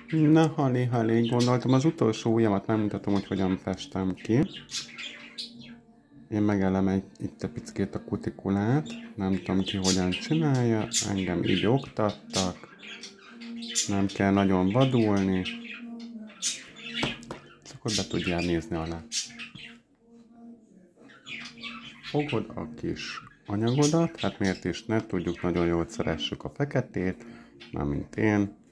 Na, halé, gondoltam az utolsó ujjamat megmutatom, hogy hogyan festem ki. Én megelem itt a pickét a kutikulát, nem tudom ki hogyan csinálja, engem így oktattak, nem kell nagyon vadulni, akkor be tudjál nézni alá. Fogod a kis anyagodat, hát miért is ne tudjuk, nagyon jól szeressük a feketét, már mint én.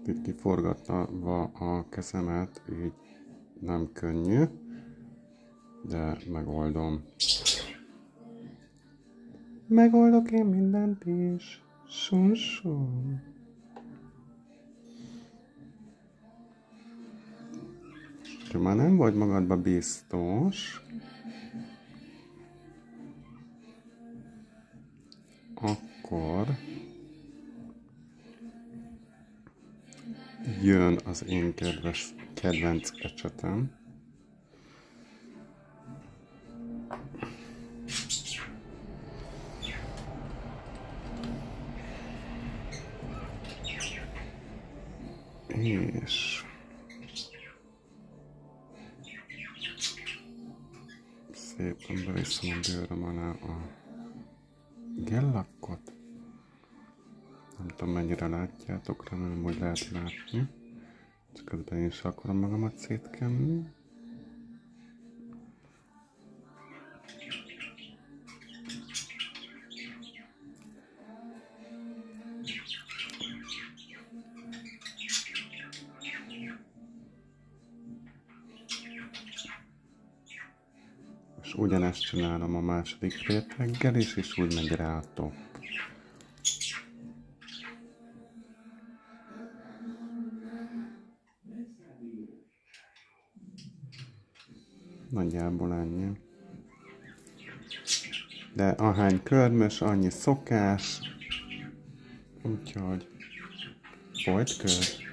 Itt kiforgatva a kezemet, így nem könnyű, de megoldom. Megoldok én mindent is, sun. Ha már nem vagy magadba biztos, akkor jön az én kedvenc ecsetem. És szépen beviszem a bőröm alá a gellakkot. Nem tudom, mennyire látjátok, remélem, hogy lehet látni. Csak közben én is akarom magamat szétkenni. És ugyanezt csinálom a második réteggel is, és úgy megy rá a top. Nagyjából ennyi. De ahány körmös, annyi szokás. Úgyhogy folyt kör.